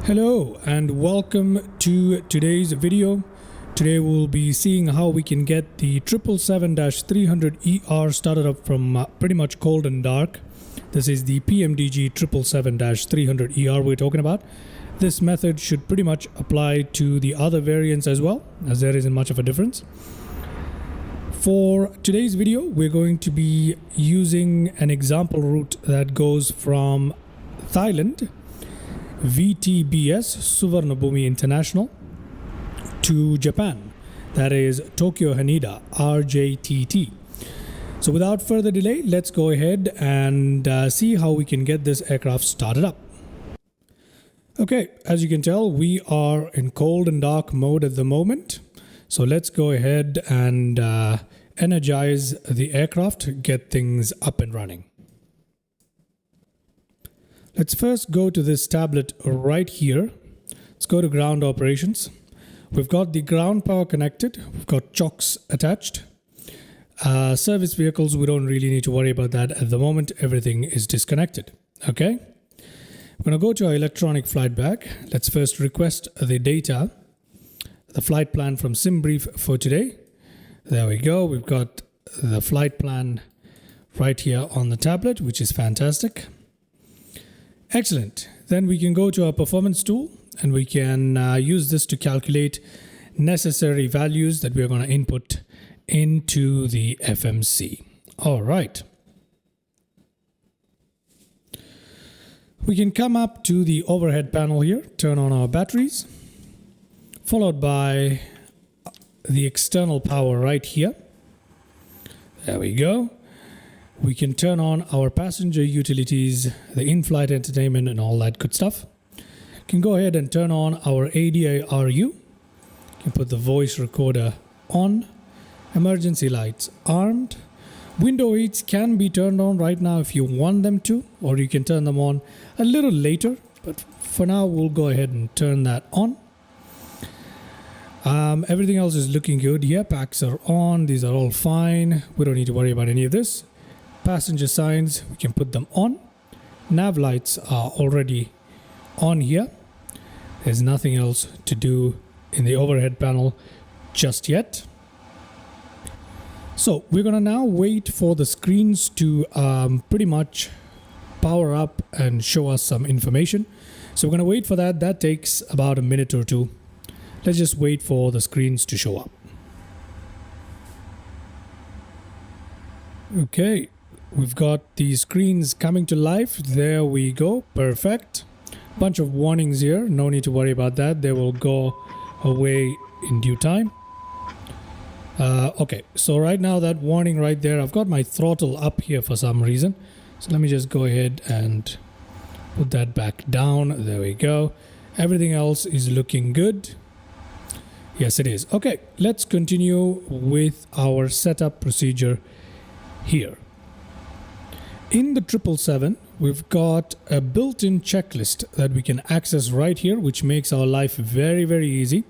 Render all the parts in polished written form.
Hello and welcome to today's video. Today we'll be seeing how we can get the 777-300ER started up from pretty much cold and dark. This is the PMDG 777-300ER we're talking about. This method should pretty much apply to the other variants as well, as there isn't much of a difference. For today's video, we're going to be using an example route that goes from Thailand, VTBS Suvarnabhumi International, to Japan, that is Tokyo Haneda RJTT. So without further delay, let's go ahead and see how we can get this aircraft started up. Okay, as you can tell, we are in cold and dark mode at the moment. So let's go ahead and energize the aircraft, get things up and running. Let's first go to this tablet right here. Let's go to ground operations. We've got the ground power connected. We've got chocks attached. Service vehicles, we don't really need to worry about that at the moment. Everything is disconnected. Okay. We're going to go to our electronic flight bag. Let's first request the data, the flight plan from SimBrief for today. There we go. We've got the flight plan right here on the tablet, which is fantastic. Excellent. Then we can go to our performance tool and we can use this to calculate necessary values that we're going to input into the FMC. All right. We can come up to the overhead panel here, turn on our batteries, followed by the external power right here. There we go. We can turn on our passenger utilities, the in-flight entertainment and all that good stuff. Can go ahead and turn on our ADI-RU. Can put the voice recorder on. Emergency lights armed. Window aids can be turned on right now if you want them to, or you can turn them on a little later. But for now, we'll go ahead and turn that on. Everything else is looking good. Yeah, packs are on. These are all fine. We don't need to worry about any of this. Passenger signs, we can put them on. Nav lights are already on here. There's nothing else to do in the overhead panel just yet. So we're going to now wait for the screens to pretty much power up and show us some information. So we're going to wait for that. That takes about a minute or two. Let's just wait for the screens to show up. Okay. We've got the screens coming to life. There we go. Perfect. Bunch of warnings here. No need to worry about that. They will go away in due time. Okay, so right now that warning right there, I've got my throttle up here for some reason. So let me just go ahead and put that back down. There we go. Everything else is looking good. Yes, it is. Okay, let's continue with our setup procedure here. In the 777, we've got a built-in checklist that we can access right here, which makes our life very, very easy.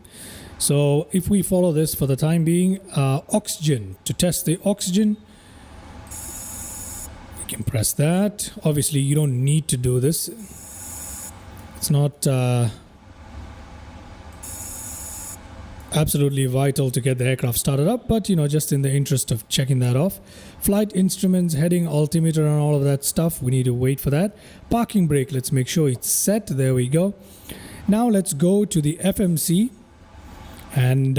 So if we follow this for the time being, oxygen, to test the oxygen, we can press that. Obviously, you don't need to do this. It's not absolutely vital to get the aircraft started up, but just in the interest of checking that off. Flight instruments, heading, altimeter and all of that stuff, we need to wait for that. Parking brake, let's make sure it's set. There we go. Now let's go to the FMC and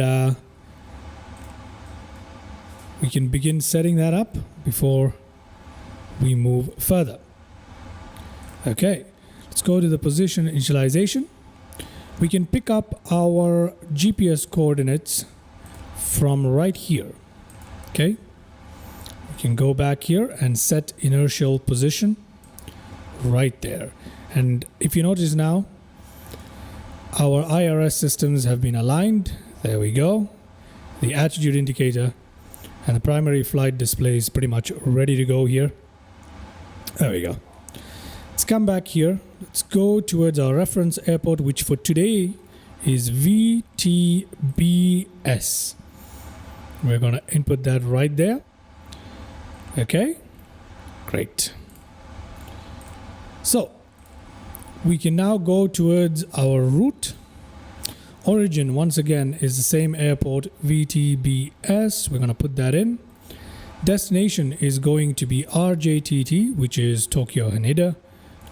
we can begin setting that up before we move further. Okay, let's go to the position initialization. We can pick up our GPS coordinates from right here. Okay. We can go back here and set inertial position right there. And if you notice now, our IRS systems have been aligned. There we go. The attitude indicator and the primary flight display is pretty much ready to go here. There we go. Let's come back here. Let's go towards our reference airport, which for today is VTBS. We're going to input that right there. Okay, great. So we can now go towards our route. Origin, once again, is the same airport, VTBS. We're going to put that in. Destination is going to be RJTT, which is Tokyo Haneda.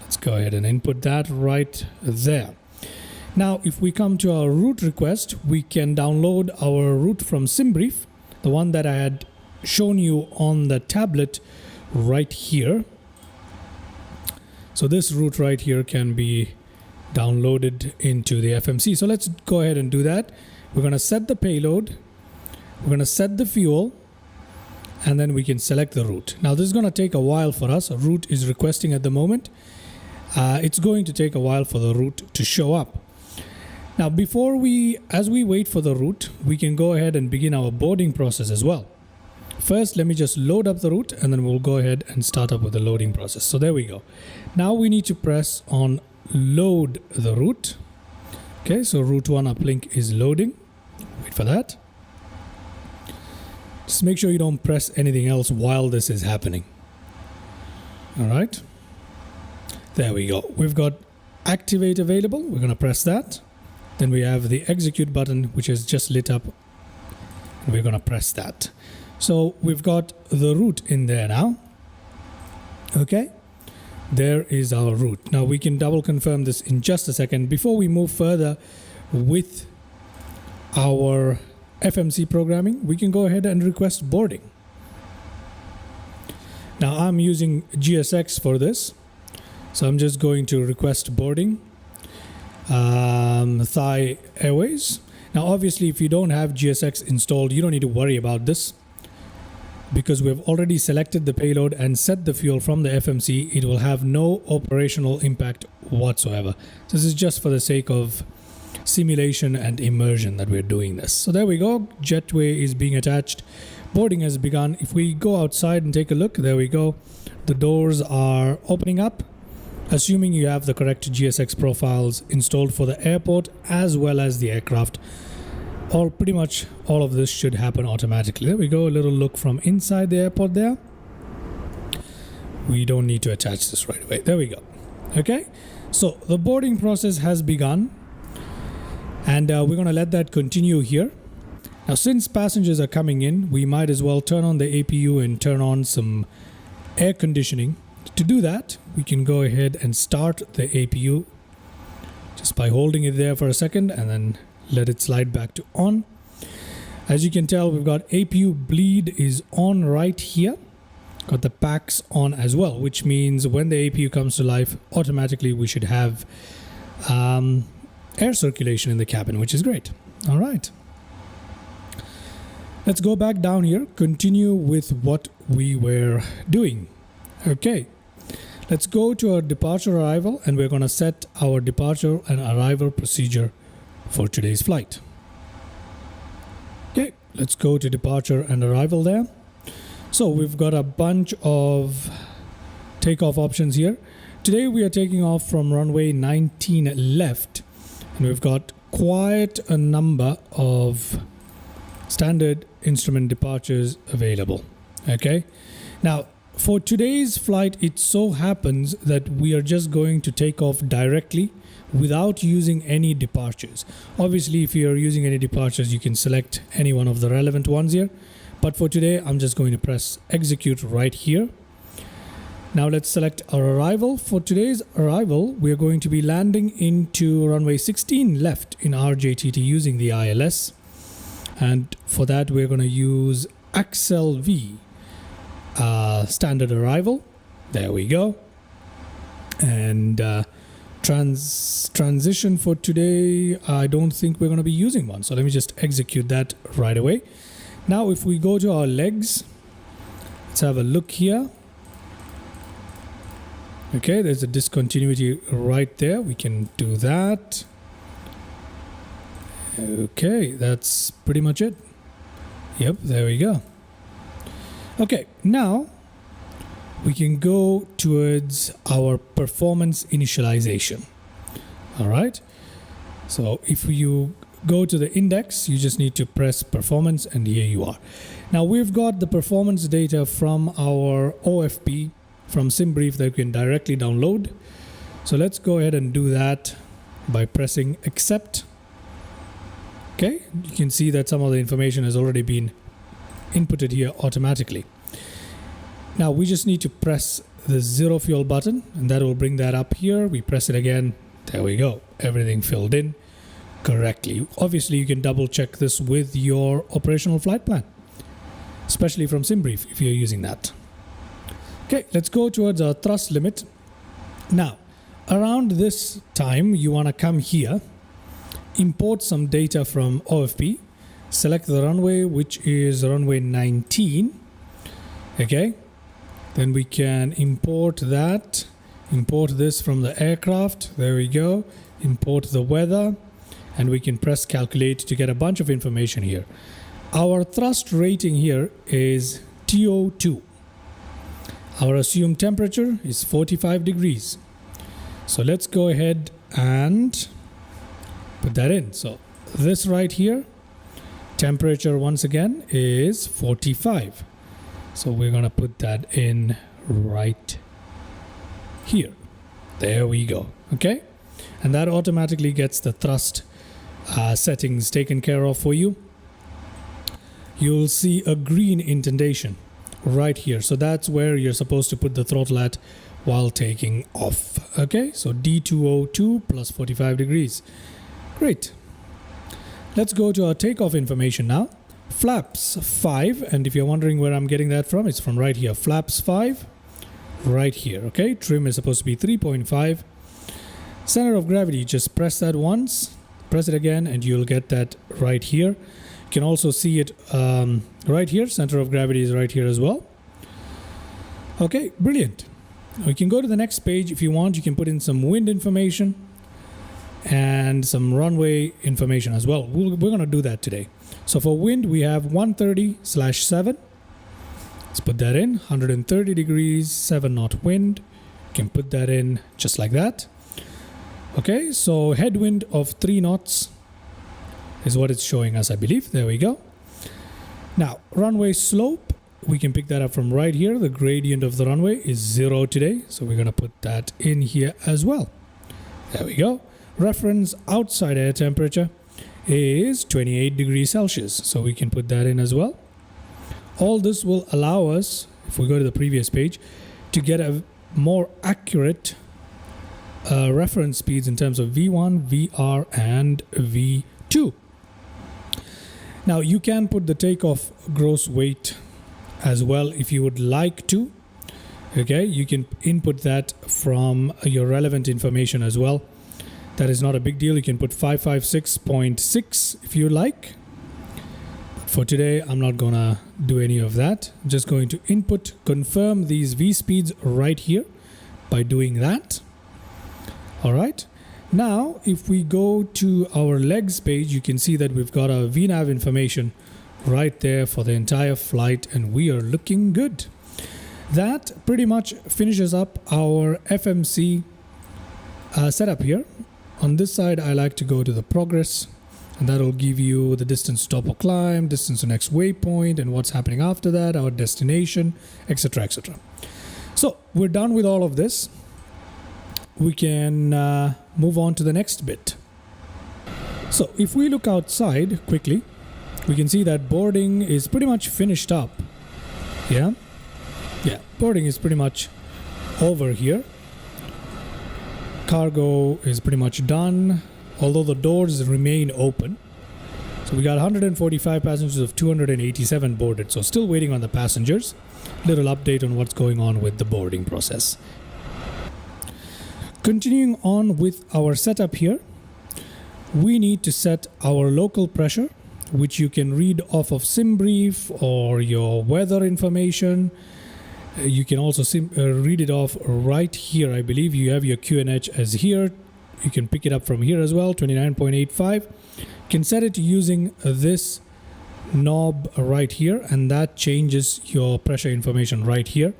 Let's go ahead and input that right there. Now, if we come to our route request, we can download our route from SimBrief, the one that I had shown you on the tablet right here. So this route right here can be downloaded into the FMC. So let's go ahead and do that. We're going to set the payload, we're going to set the fuel, and then we can select the route. Now this is going to take a while for us. A route is requesting at the moment. It's going to take a while for the route to show up. Now as we wait for the route, we can go ahead and begin our boarding process as well. First, let me just load up the route, and then we'll go ahead and start up with the loading process. So there we go. Now we need to press on load the route. Okay, so route 1 uplink is loading. Wait for that. Just make sure you don't press anything else while this is happening. All right. There we go. We've got activate available. We're going to press that. Then we have the execute button, which is just lit up. We're going to press that. So we've got the route in there now. Okay. There is our route. Now we can double confirm this in just a second. Before we move further with our FMC programming, we can go ahead and request boarding. Now I'm using GSX for this. So I'm just going to request boarding. Thai Airways. Now obviously if you don't have GSX installed, you don't need to worry about this, because we have already selected the payload and set the fuel from the FMC. It will have no operational impact whatsoever. This is just for the sake of simulation and immersion that we're doing this. So there we go. Jetway is being attached. Boarding has begun. If we go outside and take a look, there we go. The doors are opening up. Assuming you have the correct GSX profiles installed for the airport as well as the aircraft, pretty much all of this should happen automatically. There we go. A little look from inside the airport there. We don't need to attach this right away. There we go. Okay, so the boarding process has begun, and we're going to let that continue here. Now since passengers are coming in, we might as well turn on the APU and turn on some air conditioning. To do that, we can go ahead and start the APU just by holding it there for a second and then let it slide back to on. As you can tell, we've got APU bleed is on right here. Got the packs on as well, which means when the APU comes to life, automatically we should have air circulation in the cabin, which is great. All right. Let's go back down here, continue with what we were doing. Okay. Let's go to our departure arrival, and we're going to set our departure and arrival procedure for today's flight. Okay, let's go to departure and arrival there. So we've got a bunch of takeoff options here. Today we are taking off from runway 19 left, and we've got quite a number of standard instrument departures available. Okay, now for today's flight, it so happens that we are just going to take off directly without using any departures. Obviously, if you're using any departures, you can select any one of the relevant ones here. But for today, I'm just going to press execute right here. Now let's select our arrival. For today's arrival, we are going to be landing into runway 16 left in RJTT using the ILS. And for that, we're going to use Axel V. Standard arrival. There we go. And transition for today, I don't think we're going to be using one. So let me just execute that right away. Now if we go to our legs, let's have a look here. Okay, there's a discontinuity right there. We can do that. Okay, that's pretty much it. Yep, there we go. Okay, now we can go towards our performance initialization. All right. So if you go to the index, you just need to press performance, and here you are. Now we've got the performance data from our OFP from SimBrief that you can directly download. So let's go ahead and do that by pressing accept. Okay, you can see that some of the information has already been inputted here automatically. Now we just need to press the zero fuel button and that will bring that up here. We press it again. There we go. Everything filled in correctly. Obviously, you can double check this with your operational flight plan, especially from SimBrief if you're using that. Okay, let's go towards our thrust limit. Now, around this time, you want to come here, import some data from OFP, select the runway, which is runway 19. Okay, then we can import that, import this from the aircraft. There we go. Import the weather, and we can press calculate to get a bunch of information here. Our thrust rating here is TO2. Our assumed temperature is 45 degrees. So let's go ahead and put that in. So this right here, temperature once again is 45. So we're going to put that in right here. There we go. Okay. And that automatically gets the thrust settings taken care of for you. You'll see a green indentation right here. So that's where you're supposed to put the throttle at while taking off. Okay, so D202 plus 45 degrees. Great. Let's go to our takeoff information now. Flaps 5, and if you're wondering where I'm getting that from, it's from right here. Flaps 5, right here. Okay, trim is supposed to be 3.5. Center of gravity, just press that once, press it again, and you'll get that right here. You can also see it right here. Center of gravity is right here as well. Okay, brilliant. We can go to the next page if you want. You can put in some wind information and some runway information as well. We're going to do that today. So for wind, we have 130/7. Let's put that in. 130 degrees, 7 knot wind. You can put that in just like that. Okay, so headwind of 3 knots is what it's showing us, I believe. There we go. Now, runway slope, we can pick that up from right here. The gradient of the runway is 0 today, so we're going to put that in here as well. There we go. Reference outside air temperature is 28 degrees Celsius, so we can put that in as well. All this will allow us, if we go to the previous page, to get a more accurate reference speeds in terms of V1, VR, and V2. Now, you can put the takeoff gross weight as well if you would like to. Okay, you can input that from your relevant information as well. That is not a big deal. You can put 556.6 if you like. For today, I'm not gonna do any of that. I'm just going to input, confirm these V speeds right here by doing that. All right. Now, if we go to our legs page, you can see that we've got our VNAV information right there for the entire flight, and we are looking good. That pretty much finishes up our FMC setup here. On this side, I like to go to the progress, and that will give you the distance to top or climb, distance to next waypoint, and what's happening after that, our destination, etc., etc. So we're done with all of this. We can move on to the next bit. So if we look outside quickly, we can see that boarding is pretty much finished up. Yeah, boarding is pretty much over here. Cargo is pretty much done, although the doors remain open. So we got 145 passengers of 287 boarded, so still waiting on the passengers. Little update on what's going on with the boarding process. Continuing on with our setup here, we need to set our local pressure, which you can read off of SimBrief or your weather information. You can also read it off right here. I believe you have your QNH as here. You can pick it up from here as well, 29.85. You can set it using this knob right here, and that changes your pressure information right here.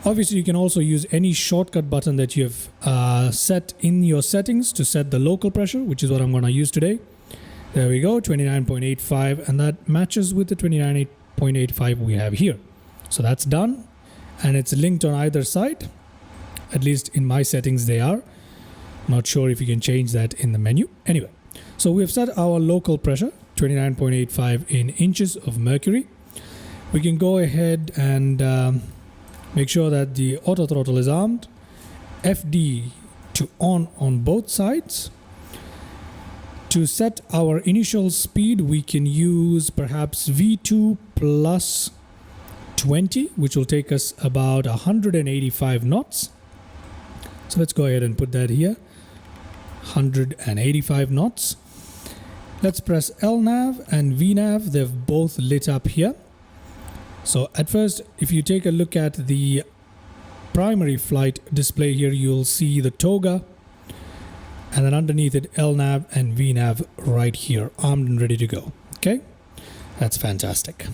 Obviously, you can also use any shortcut button that you have set in your settings to set the local pressure, which is what I'm going to use today. There we go, 29.85, and that matches with the 29.85 we have here. So that's done, and it's linked on either side. At least in my settings they are. Not sure if you can change that in the menu. Anyway, so we've set our local pressure, 29.85 in inches of mercury. We can go ahead and make sure that the auto throttle is armed. FD to on both sides. To set our initial speed, we can use perhaps V2 plus 20, which will take us about 185 knots. So let's go ahead and put that here, 185 knots. Let's press LNAV and VNAV. They've both lit up here. So at first, if you take a look at the primary flight display here, you'll see the toga, and then underneath it LNAV and VNAV right here, armed and ready to go. Okay, that's fantastic.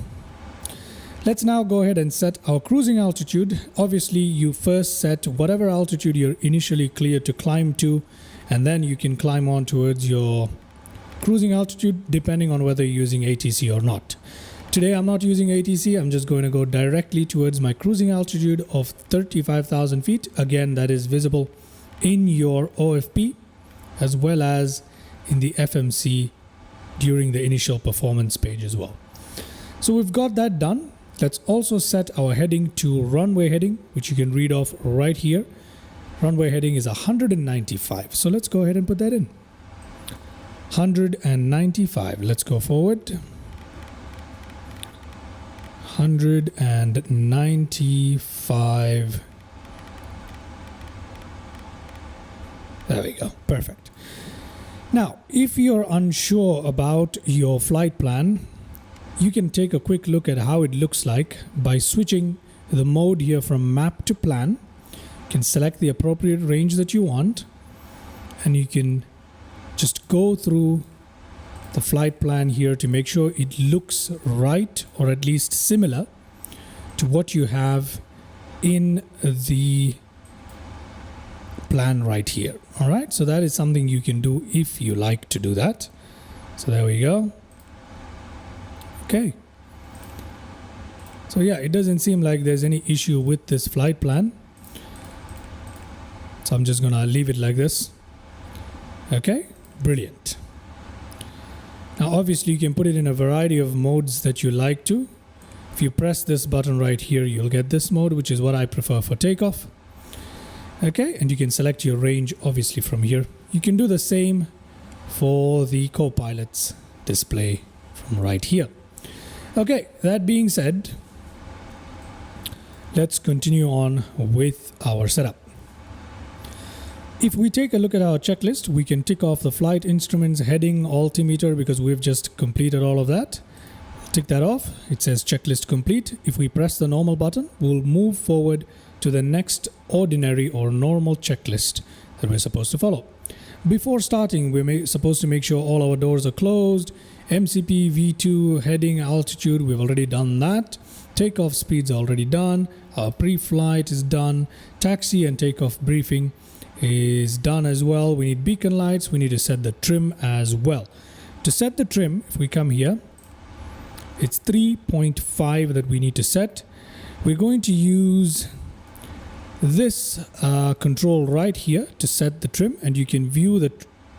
Let's now go ahead and set our cruising altitude. Obviously, you first set whatever altitude you're initially cleared to climb to, and then you can climb on towards your cruising altitude depending on whether you're using ATC or not. Today I'm not using ATC, I'm just going to go directly towards my cruising altitude of 35,000 feet. Again, that is visible in your OFP as well as in the FMC during the initial performance page as well. So we've got that done. Let's also set our heading to runway heading, which you can read off right here. Runway heading is 195. So let's go ahead and put that in. 195. Let's go forward. 195. There we go. Perfect. Now, if you're unsure about your flight plan, you can take a quick look at how it looks like by switching the mode here from map to plan. You can select the appropriate range that you want, and you can just go through the flight plan here to make sure it looks right, or at least similar to what you have in the plan right here. All right, so that is something you can do if you like to do that. So there we go. Okay, so yeah, it doesn't seem like there's any issue with this flight plan, so I'm just gonna leave it like this. Okay, brilliant. Now obviously you can put it in a variety of modes that you like to. If you press this button right here, you'll get this mode, which is what I prefer for takeoff. Okay, and you can select your range obviously from here. You can do the same for the co-pilot's display from right here. Okay, that being said, let's continue on with our setup. If we take a look at our checklist, we can tick off the flight instruments, heading, altimeter, because we've just completed all of that. Tick that off. It says checklist complete. If we press the normal button, we'll move forward to the next ordinary or normal checklist that we're supposed to follow. Before starting, we're supposed to make sure all our doors are closed. MCP, V2, heading, altitude, we've already done that. Takeoff speed's already done. Our pre-flight is done. Taxi and takeoff briefing is done as well. We need beacon lights. We need to set the trim as well. To set the trim, if we come here, it's 3.5 that we need to set. We're going to use this control right here to set the trim, and you can view the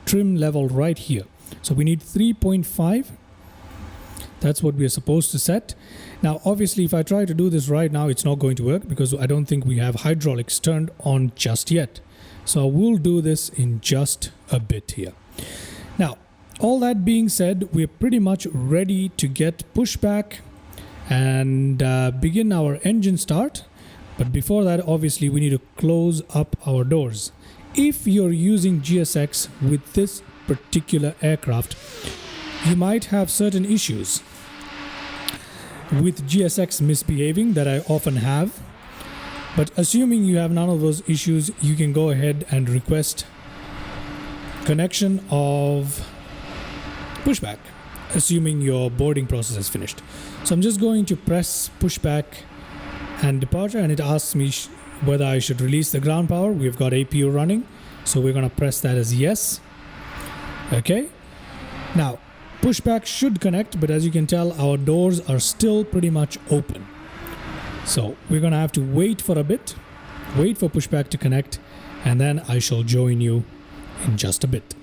trim level right here. So we need 3.5. That's what we are supposed to set. Now obviously if I try to do this right now, it's not going to work because I don't think we have hydraulics turned on just yet. So we'll do this in just a bit here. Now all that being said, we're pretty much ready to get pushback and begin our engine start. But before that, obviously we need to close up our doors. If you're using GSX with this particular aircraft, you might have certain issues with GSX misbehaving that I often have. But assuming you have none of those issues, you can go ahead and request connection of pushback, assuming your boarding process is finished. So I'm just going to press pushback and departure, and it asks me whether I should release the ground power. We've got APU running, so we're going to press that as yes. Okay, now pushback should connect, but as you can tell, our doors are still pretty much open. So we're going to have to wait for a bit, wait for pushback to connect, and then I shall join you in just a bit.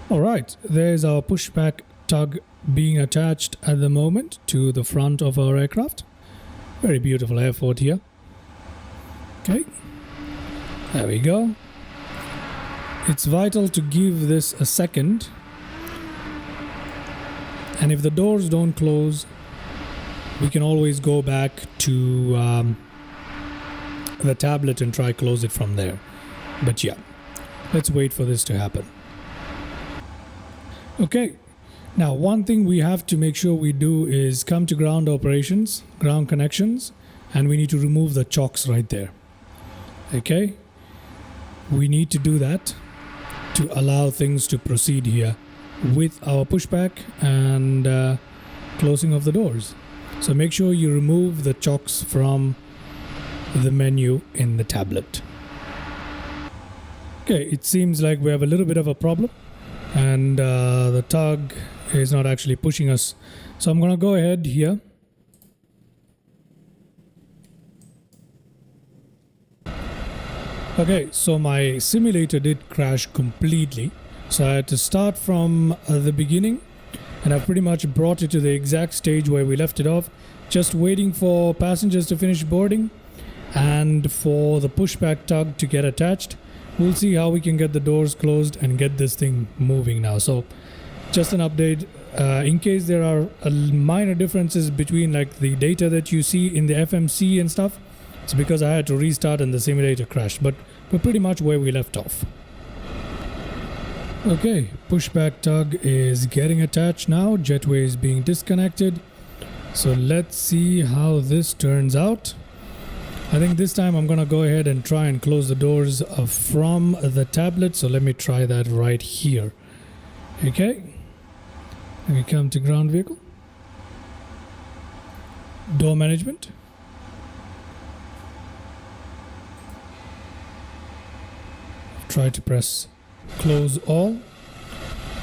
Alright, there's our pushback tug being attached at the moment to the front of our aircraft. Very beautiful airport here. Okay, there we go. It's vital to give this a second, and if the doors don't close, we can always go back to the tablet and try close it from there. But yeah, let's wait for this to happen. Okay, now one thing we have to make sure we do is come to ground operations, ground connections, and we need to remove the chocks right there. Okay, we need to do that to allow things to proceed here with our pushback and closing of the doors. So make sure you remove the chocks from the menu in the tablet. Okay, it seems like we have a little bit of a problem, and the tug is not actually pushing us. So I'm going to go ahead here. Okay, so my simulator did crash completely. So I had to start from the beginning, and I've pretty much brought it to the exact stage where we left it off, just waiting for passengers to finish boarding and for the pushback tug to get attached. We'll see how we can get the doors closed and get this thing moving now. So just an update, in case there are minor differences between like the data that you see in the FMC and stuff, it's because I had to restart and the simulator crashed, but we're pretty much where we left off. Okay, pushback tug is getting attached now. Jetway is being disconnected. So let's see how this turns out. I think this time I'm gonna go ahead and try and close the doors from the tablet. So let me try that right here. Okay, let me come to ground vehicle. Door management. Try to press close all.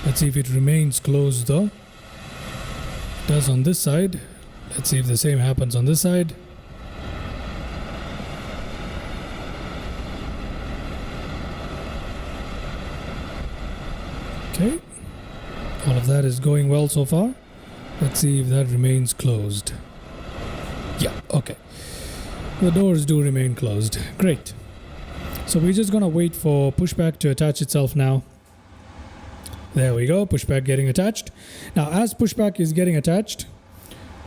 Let's see if it remains closed though. It does on this side. Let's see if the same happens on this side. Okay, all of that is going well so far. Let's see if that remains closed. Yeah, okay. The doors do remain closed. Great. So we're just gonna wait for pushback to attach itself now. There we go, pushback getting attached. Now as pushback is getting attached,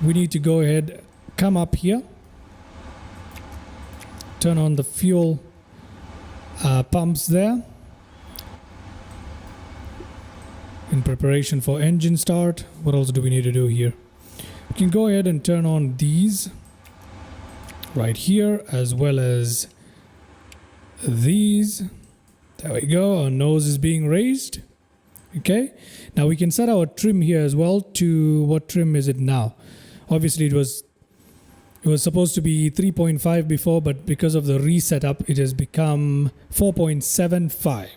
we need to go ahead, come up here, turn on the fuel pumps there in preparation for engine start. What else do we need to do here? We can go ahead and turn on these right here, as well as these. There we go, our nose is being raised. Okay, now we can set our trim here as well to, what trim is it now? Obviously it was supposed to be 3.5 before, but because of the reset up it has become 4.75.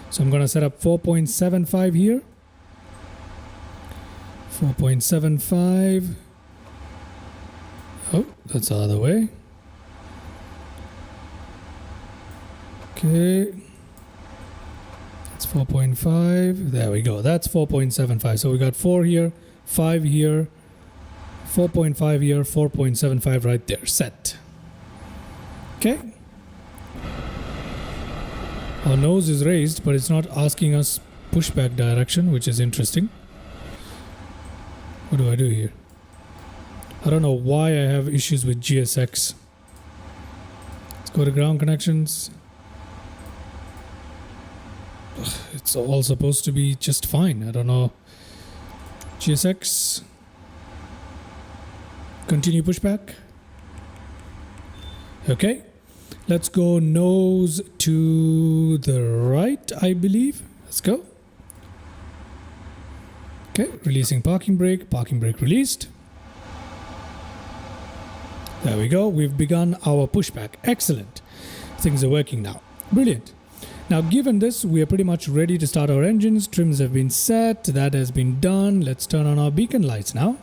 So I'm going to set up 4.75 here. 4.75. Oh, that's the other way. Okay, that's 4.5. There we go. That's 4.75. So we got 4 here, 5 here, 4.5 here, 4.75 right there. Set. Okay. Our nose is raised, but it's not asking us pushback direction, which is interesting. What do I do here? I don't know why I have issues with GSX. Let's go to ground connections. It's all supposed to be just fine. I don't know. GSX. Continue pushback. Okay. Let's go nose to the right, I believe. Let's go. Okay, releasing parking brake released. There we go. We've begun our pushback. Excellent. Things are working now. Brilliant. Now, given this, we are pretty much ready to start our engines. Trims have been set. That has been done. Let's turn on our beacon lights now.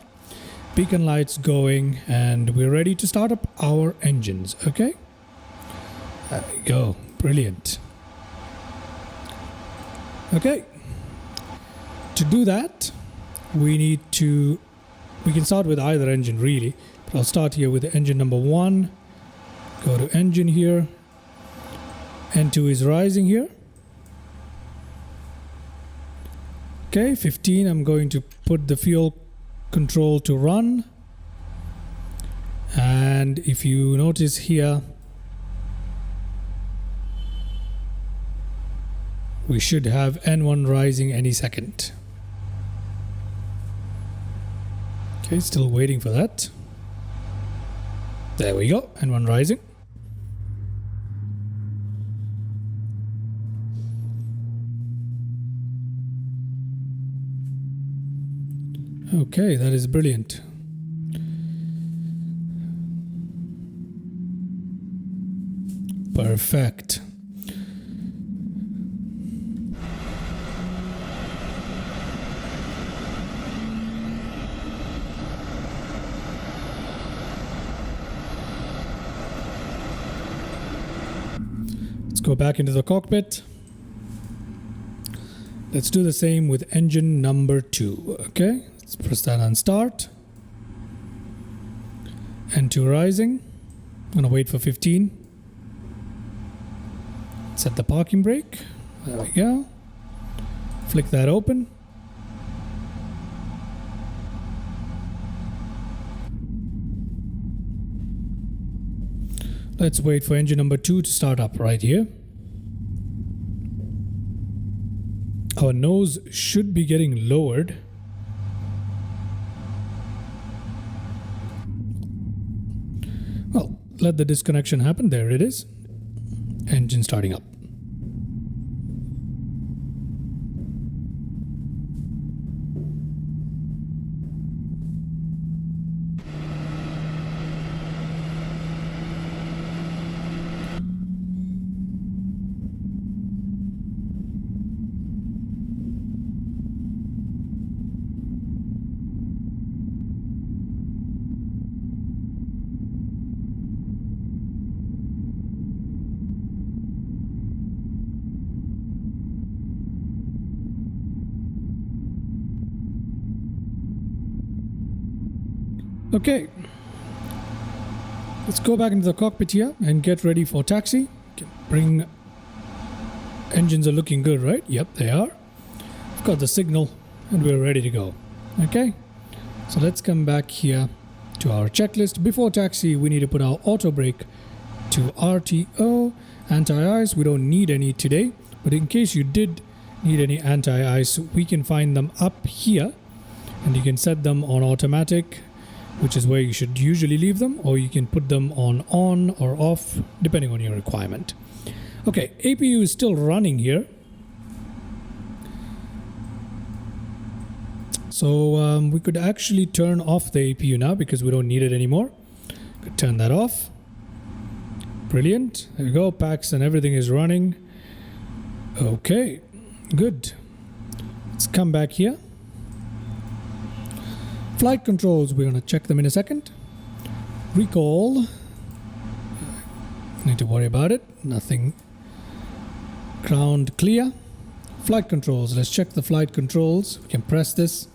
Beacon lights going, and we're ready to start up our engines. Okay. There we go. Brilliant. Okay. To do that, we can start with either engine really, but I'll start here with the engine number 1. Go to engine here. N2 is rising here. Okay, 15, I'm going to put the fuel control to run. And if you notice here, we should have N1 rising any second. Okay, still waiting for that. There we go, N1 rising. Okay, that is brilliant. Perfect. Let's go back into the cockpit. Let's do the same with engine number 2. Okay, let's press that on start. N2 rising. I'm gonna wait for 15. Set the parking brake. There we go. Flick that open. Let's wait for engine number 2 to start up right here. Our nose should be getting lowered. Well, let the disconnection happen. There it is. Engine starting up. Okay, let's go back into the cockpit here and get ready for taxi. Bring engines are looking good, right? Yep, they are. We've got the signal and we're ready to go. Okay, so let's come back here to our checklist. Before taxi, we need to put our auto brake to RTO. Anti-ice, we don't need any today, but in case you did need any anti-ice, we can find them up here and you can set them on automatic, which is where you should usually leave them, or you can put them on or off depending on your requirement. Okay, APU is still running here. So we could actually turn off the APU now because we don't need it anymore. Could turn that off. Brilliant. There we go. Packs and everything is running. Okay, good. Let's come back here. Flight controls, we're going to check them in a second. Recall. Need to worry about it. Nothing. Ground clear. Flight controls. Let's check the flight controls. We can press this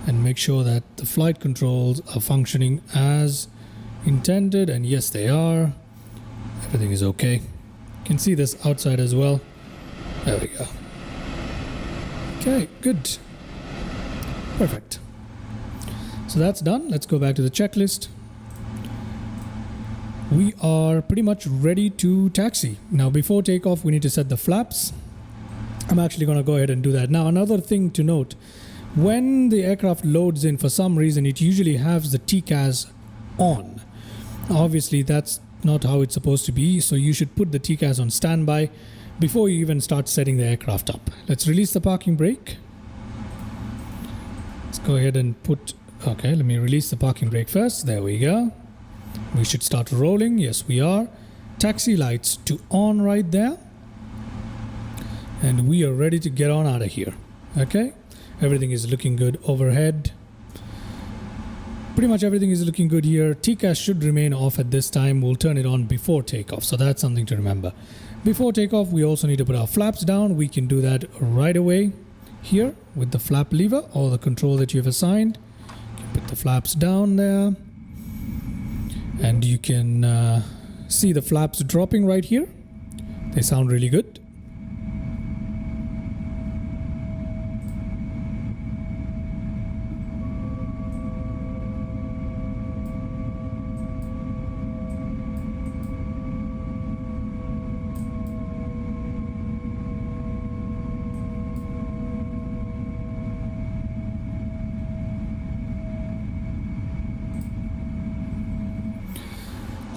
and make sure that the flight controls are functioning as intended. And yes, they are. Everything is okay. You can see this outside as well. There we go. Okay, good. Perfect. So that's done. Let's go back to the checklist. We are pretty much ready to taxi. Now, before takeoff, we need to set the flaps. I'm actually going to go ahead and do that. Now, another thing to note, when the aircraft loads in, for some reason, it usually has the TCAS on. Obviously, that's not how it's supposed to be. So you should put the TCAS on standby before you even start setting the aircraft up. Let's release the parking brake. Let's go ahead and put... Okay, let me release the parking brake first. There we go. We should start rolling. Yes, we are. Taxi lights to on right there. And we are ready to get on out of here. Okay, everything is looking good overhead. Pretty much everything is looking good here. TCAS should remain off at this time. We'll turn it on before takeoff. So that's something to remember. Before takeoff, we also need to put our flaps down. We can do that right away here with the flap lever or the control that you've assigned. You can put the flaps down there, and you can see the flaps dropping right here. They sound really good.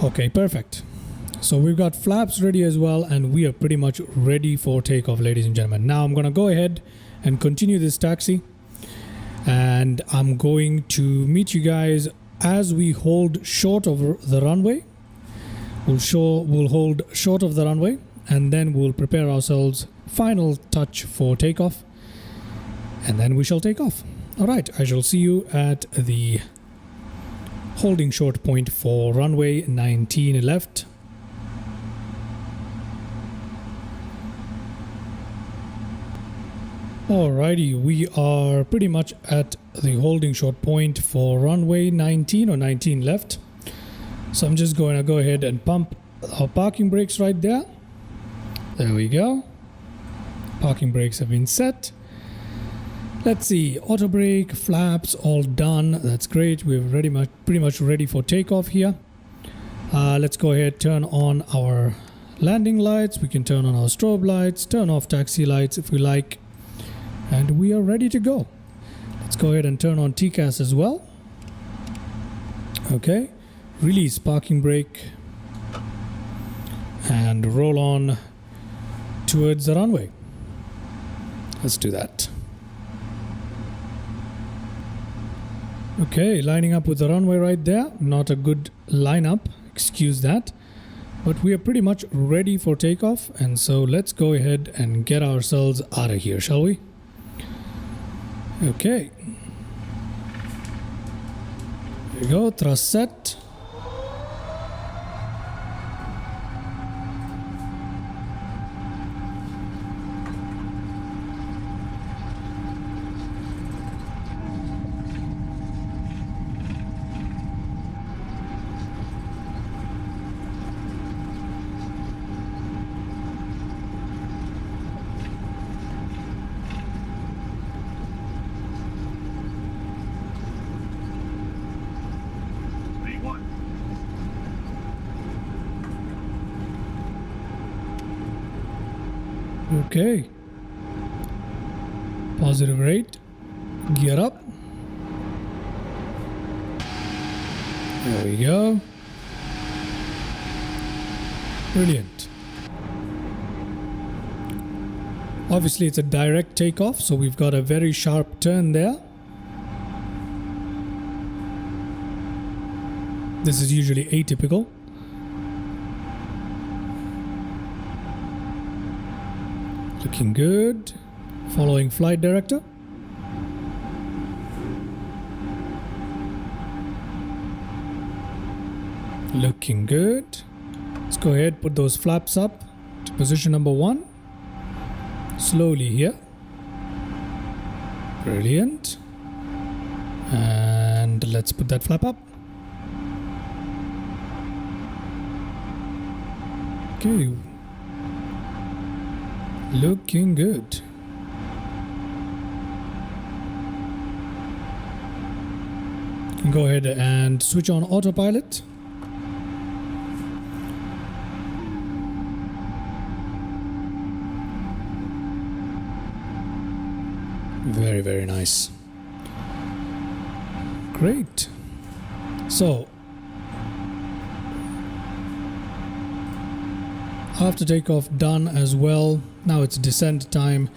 Okay, perfect. So we've got flaps ready as well, and we are pretty much ready for takeoff, ladies and gentlemen. Now I'm going to go ahead and continue this taxi, and I'm going to meet you guys as we hold short of the runway. We'll hold short of the runway, and then we'll prepare ourselves final touch for takeoff, and then we shall take off. All right, I shall see you at the holding short point for runway 19 left. Alrighty, we are pretty much at the holding short point for runway 19 or 19 left. So I'm just going to go ahead and pump our parking brakes right there. There we go. Parking brakes have been set. Let's see, auto brake, flaps, all done. That's great. We're pretty much ready for takeoff here. Let's go ahead, turn on our landing lights. We can turn on our strobe lights, turn off taxi lights if we like. And we are ready to go. Let's go ahead and turn on TCAS as well. Okay, release parking brake and roll on towards the runway. Let's do that. Okay, lining up with the runway right there. Not a good lineup, excuse that. But we are pretty much ready for takeoff, and so let's go ahead and get ourselves out of here, shall we? Okay. There we go, thrust set. Okay. Positive rate. Gear up. There we go. Brilliant. Obviously it's a direct takeoff, so we've got a very sharp turn there. This is usually atypical. Looking good. Following flight director. Looking good. Let's go ahead, put those flaps up to position number 1. Slowly here. Brilliant. And let's put that flap up. Okay. Looking good. You can go ahead and switch on autopilot. Very, very nice. Great. So, after takeoff done as well, now it's descent time.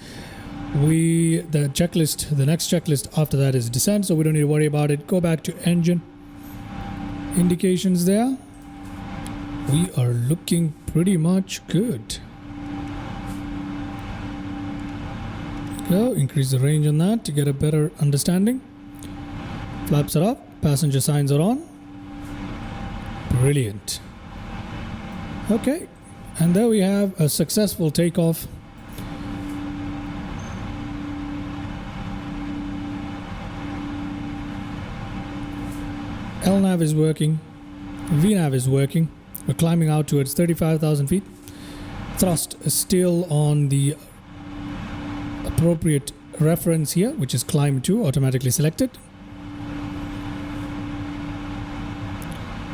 The next checklist after that is descent, so we don't need to worry about it. Go back to engine indications there. We are looking pretty much good. Go, increase the range on that to get a better understanding. Flaps are up, passenger signs are on. Brilliant. Okay, And there we have a successful takeoff. LNAV is working, VNAV is working. We're climbing out towards 35,000 feet. Thrust is still on the appropriate reference here, which is climb 2, automatically selected.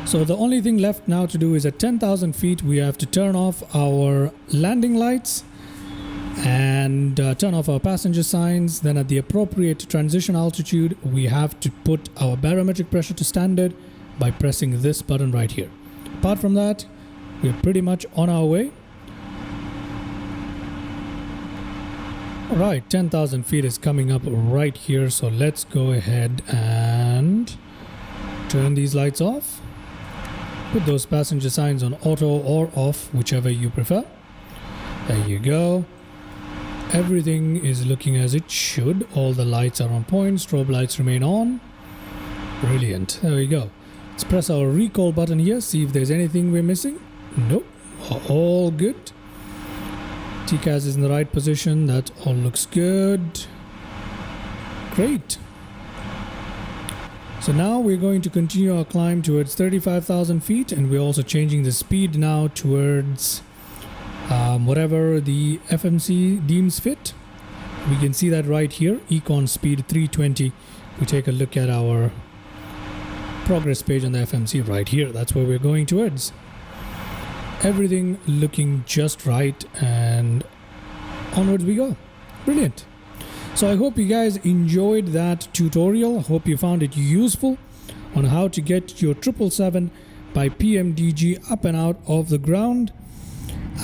So the only thing left now to do is at 10,000 feet we have to turn off our landing lights and turn off our passenger signs. Then at the appropriate transition altitude we have to put our barometric pressure to standard by pressing this button right here. Apart from that, we're pretty much on our way. Alright, 10,000 feet is coming up right here, so let's go ahead and turn these lights off. Put those passenger signs on auto or off, whichever you prefer. There you go. Everything is looking as it should. All the lights are on point. Strobe lights remain on. Brilliant. There we go. Let's press our recall button here. See if there's anything we're missing. Nope. All good. TCAS is in the right position. That all looks good. Great. So now we're going to continue our climb towards 35,000 feet, and we're also changing the speed now towards whatever the FMC deems fit. We can see that right here, Econ speed 320. We take a look at our progress page on the FMC right here. That's where we're going towards. Everything looking just right, and onwards we go. Brilliant. So I hope you guys enjoyed that tutorial. I hope you found it useful on how to get your 777 by PMDG up and out of the ground.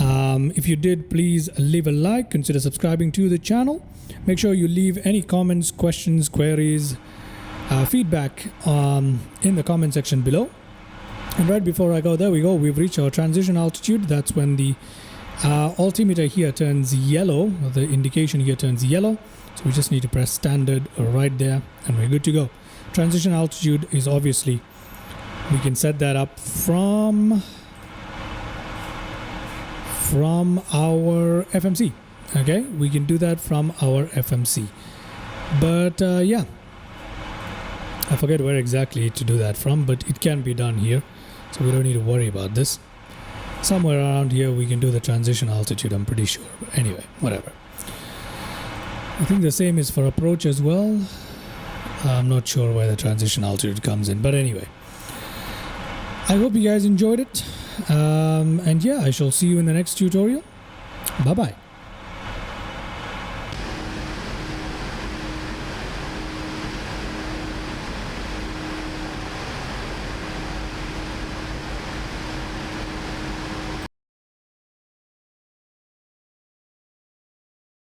If you did, please leave a like, consider subscribing to the channel. Make sure you leave any comments, questions, queries, feedback in the comment section below. And right before I go, there we go, we've reached our transition altitude. That's when the altimeter here turns yellow, or the indication here turns yellow. So we just need to press standard right there and we're good to go. Transition altitude is obviously, we can set that up from our FMC. Okay, we can do that from our FMC. But yeah, I forget where exactly to do that from, but it can be done here. So we don't need to worry about this. Somewhere around here we can do the transition altitude, I'm pretty sure. But anyway, whatever. I think the same is for approach as well. I'm not sure where the transition altitude comes in, but anyway. I hope you guys enjoyed it. And yeah, I shall see you in the next tutorial. Bye-bye.